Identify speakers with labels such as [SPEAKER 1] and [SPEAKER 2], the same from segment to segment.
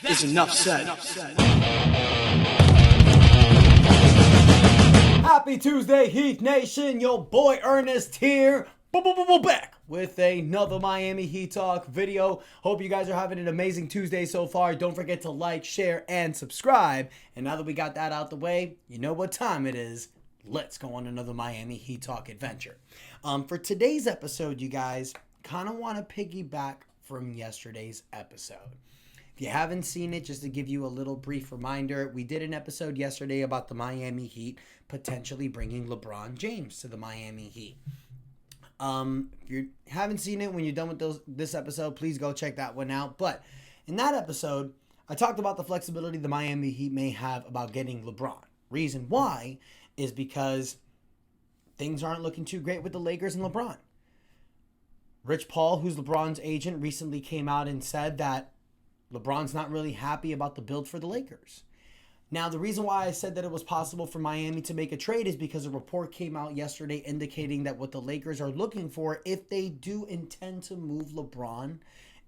[SPEAKER 1] is enough said.
[SPEAKER 2] Happy Tuesday, Heat Nation. Your boy Ernest here. Back with another Miami Heat Talk video. Hope you guys are having an amazing Tuesday so far. Don't forget to like, share, and subscribe. And now that we got that out the way, you know what time it is. Let's go on another Miami Heat Talk adventure. For today's episode, you guys kind of want to piggyback from yesterday's episode. If you haven't seen it, just to give you a little brief reminder, we did an episode yesterday about the Miami Heat potentially bringing LeBron James to the Miami Heat. If you haven't seen it, when you're done with this episode, please go check that one out. But in that episode, I talked about the flexibility the Miami Heat may have about getting LeBron. Reason why is because things aren't looking too great with the Lakers and LeBron. Rich Paul, who's LeBron's agent, recently came out and said that LeBron's not really happy about the build for the Lakers. Now, the reason why I said that it was possible for Miami to make a trade is because a report came out yesterday indicating that what the Lakers are looking for, if they do intend to move LeBron,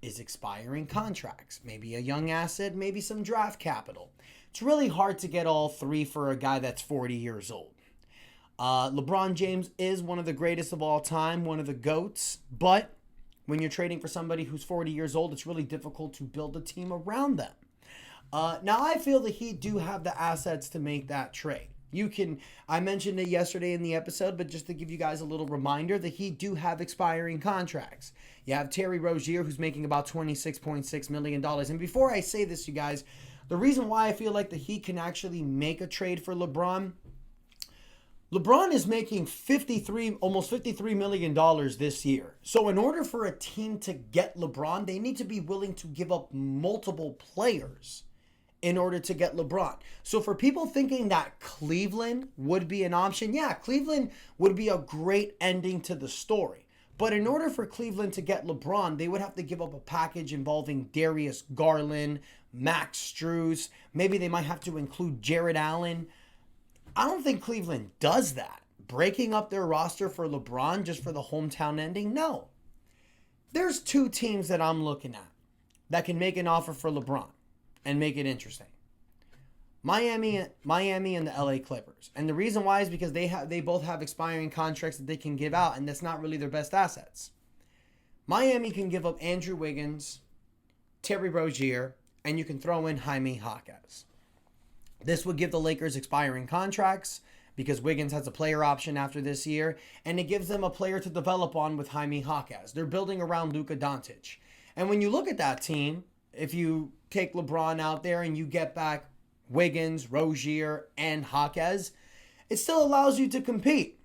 [SPEAKER 2] is expiring contracts. Maybe a young asset, maybe some draft capital. It's really hard to get all three for a guy that's 40 years old. LeBron James is one of the greatest of all time, one of the GOATs, but when you're trading for somebody who's 40 years old, it's really difficult to build a team around them. Now, I feel the Heat do have the assets to make that trade. I mentioned it yesterday in the episode, but just to give you guys a little reminder, the Heat do have expiring contracts. You have Terry Rozier, who's making about $26.6 million. And before I say this, you guys, the reason why I feel like the Heat can actually make a trade for LeBron is making almost $53 million this year. So in order for a team to get LeBron, they need to be willing to give up multiple players in order to get LeBron. So for people thinking that Cleveland would be an option, yeah, Cleveland would be a great ending to the story. But in order for Cleveland to get LeBron, they would have to give up a package involving Darius Garland, Max Strus. Maybe they might have to include Jared Allen. I don't think Cleveland does that. Breaking up their roster for LeBron just for the hometown ending? No. There's two teams that I'm looking at that can make an offer for LeBron and make it interesting. Miami and the LA Clippers. And the reason why is because they both have expiring contracts that they can give out, and that's not really their best assets. Miami can give up Andrew Wiggins, Terry Rozier, and you can throw in Jaime Jaquez. This would give the Lakers expiring contracts because Wiggins has a player option after this year, and it gives them a player to develop on with Jaime Jaquez. They're building around Luka Doncic. And when you look at that team, if you take LeBron out there and you get back Wiggins, Rozier, and Jaquez, it still allows you to compete.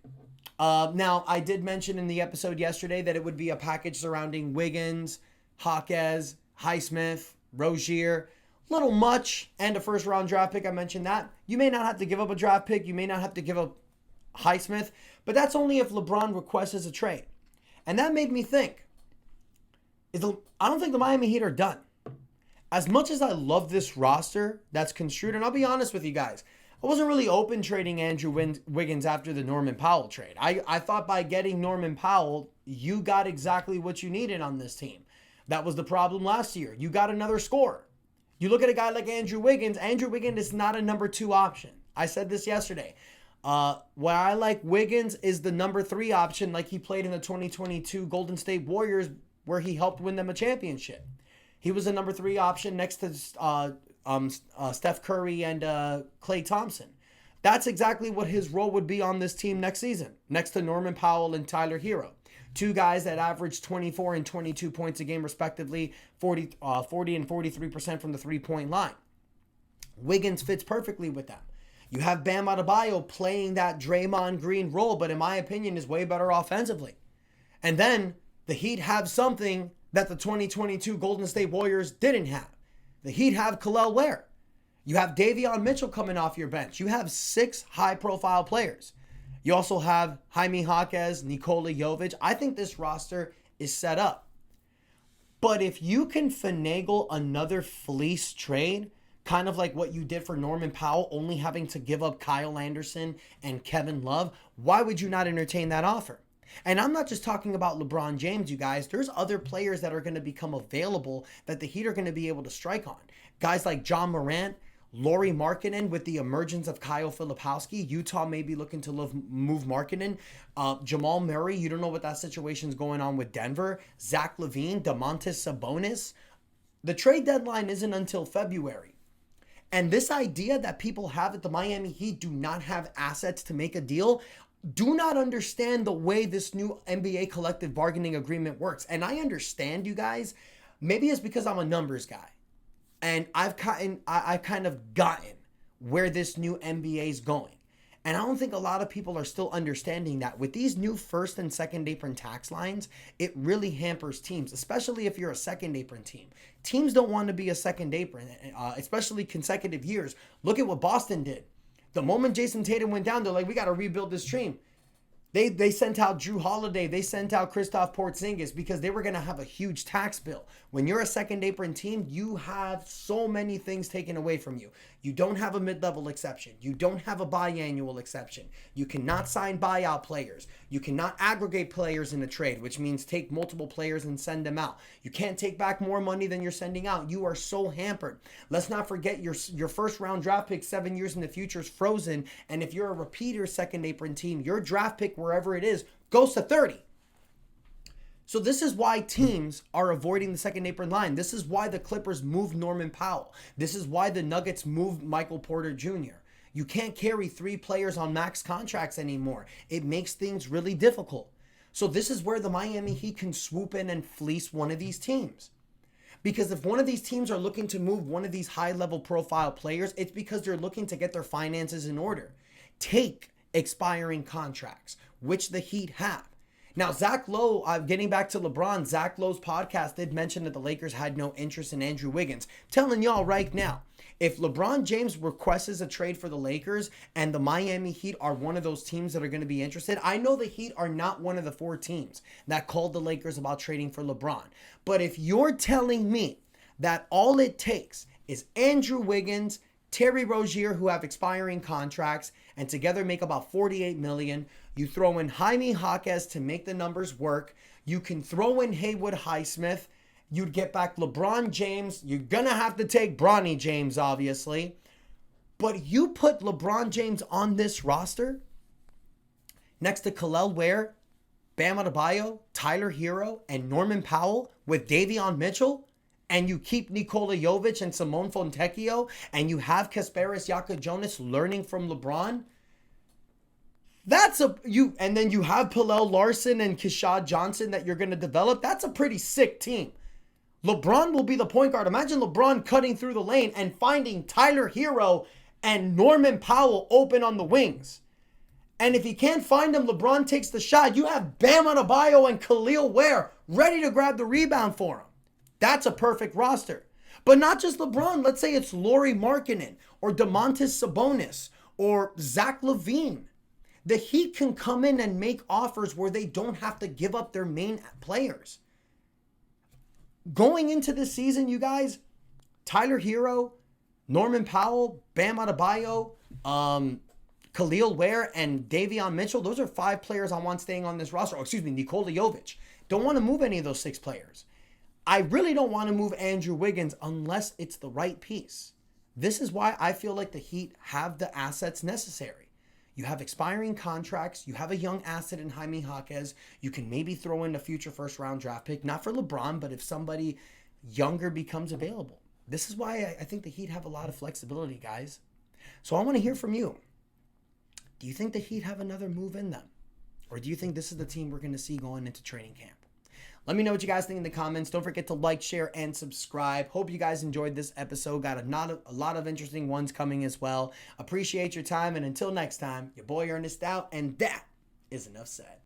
[SPEAKER 2] Now, I did mention in the episode yesterday that it would be a package surrounding Wiggins, Jaquez, Highsmith, Rozier. Little much, and a first round draft pick. I mentioned that. You may not have to give up a draft pick. You may not have to give up Highsmith, but that's only if LeBron requests a trade. And that made me think, I don't think the Miami Heat are done. As much as I love this roster that's construed, and I'll be honest with you guys, I wasn't really open trading Andrew Wiggins after the Norman Powell trade. I thought by getting Norman Powell, you got exactly what you needed on this team. That was the problem last year. You got another scorer. You look at a guy like Andrew Wiggins is not a number 2 option. I said this yesterday. Why I like Wiggins is the number 3 option, like he played in the 2022 Golden State Warriors where he helped win them a championship. He was a number 3 option next to Steph Curry and Klay Thompson. That's exactly what his role would be on this team next season, next to Norman Powell and Tyler Hero. 2 guys that average 24 and 22 points a game respectively, 40 and 43% from the three-point line. Wiggins fits perfectly with them. You have Bam Adebayo playing that Draymond Green role, but in my opinion is way better offensively. And then the Heat have something that the 2022 Golden State Warriors didn't have. The Heat have Kel'el Ware. You have Davion Mitchell coming off your bench. You have 6 high-profile players. You also have Jaime Jaquez, Nikola Jovic. I think this roster is set up. But if you can finagle another fleece trade, kind of like what you did for Norman Powell, only having to give up Kyle Anderson and Kevin Love, why would you not entertain that offer? And I'm not just talking about LeBron James, you guys. There's other players that are going to become available that the Heat are going to be able to strike on. Guys like John Morant, Lauri Markkanen, with the emergence of Kyle Filipowski. Utah may be looking to move Markkanen. Jamal Murray, you don't know what that situation's going on with Denver. Zach LaVine, Domantas Sabonis. The trade deadline isn't until February. And this idea that people have that the Miami Heat do not have assets to make a deal, do not understand the way this new NBA collective bargaining agreement works. And I understand, you guys, maybe it's because I'm a numbers guy. And I've kind of gotten where this new NBA is going. And I don't think a lot of people are still understanding that with these new first and second apron tax lines, it really hampers teams, especially if you're a second apron team. Teams don't want to be a second apron, especially consecutive years. Look at what Boston did. The moment Jason Tatum went down, they're like, we got to rebuild this team. They sent out Drew Holiday. They sent out Kristaps Porzingis because they were going to have a huge tax bill. When you're a second apron team, you have so many things taken away from you. You don't have a mid-level exception. You don't have a biannual exception. You cannot sign buyout players. You cannot aggregate players in a trade, which means take multiple players and send them out. You can't take back more money than you're sending out. You are so hampered. Let's not forget your first round draft pick 7 years in the future is frozen. And if you're a repeater second apron team, your draft pick, wherever it is, goes to 30. So this is why teams are avoiding the second apron line. This is why the Clippers moved Norman Powell. This is why the Nuggets moved Michael Porter Jr. You can't carry 3 players on max contracts anymore. It makes things really difficult. So this is where the Miami Heat can swoop in and fleece one of these teams. Because if one of these teams are looking to move one of these high-level profile players, it's because they're looking to get their finances in order. Take expiring contracts, which the Heat have. Now, Zach Lowe, getting back to LeBron, Zach Lowe's podcast did mention that the Lakers had no interest in Andrew Wiggins. Telling y'all right now, if LeBron James requests a trade for the Lakers and the Miami Heat are one of those teams that are going to be interested, I know the Heat are not one of the 4 teams that called the Lakers about trading for LeBron. But if you're telling me that all it takes is Andrew Wiggins, Terry Rozier, who have expiring contracts, and together make about $48 million. You throw in Jaime Jaquez to make the numbers work. You can throw in Haywood Highsmith. You'd get back LeBron James. You're going to have to take Bronny James, obviously. But you put LeBron James on this roster next to Kel'el Ware, Bam Adebayo, Tyler Hero, and Norman Powell with Davion Mitchell, and you keep Nikola Jovic and Simone Fontecchio, and you have Kasparis Jonas learning from LeBron. And then you have Pallel Larson and Keshad Johnson that you're going to develop. That's a pretty sick team. LeBron will be the point guard. Imagine LeBron cutting through the lane and finding Tyler Hero and Norman Powell open on the wings. And if he can't find them, LeBron takes the shot. You have Bam Adebayo and Khalil Ware ready to grab the rebound for him. That's a perfect roster. But not just LeBron. Let's say it's Lauri Markkanen or Domantas Sabonis or Zach LaVine. The Heat can come in and make offers where they don't have to give up their main players. Going into this season, you guys, Tyler Hero, Norman Powell, Bam Adebayo, Khalil Ware, and Davion Mitchell, those are 5 players I want staying on this roster. Nikola Jovic. Don't want to move any of those 6 players. I really don't want to move Andrew Wiggins unless it's the right piece. This is why I feel like the Heat have the assets necessary. You have expiring contracts. You have a young asset in Jaime Jaquez. You can maybe throw in a future first-round draft pick. Not for LeBron, but if somebody younger becomes available. This is why I think the Heat have a lot of flexibility, guys. So I want to hear from you. Do you think the Heat have another move in them? Or do you think this is the team we're going to see going into training camp? Let me know what you guys think in the comments. Don't forget to like, share, and subscribe. Hope you guys enjoyed this episode. Got a lot of interesting ones coming as well. Appreciate your time. And until next time, your boy Ernest out. And that is enough said.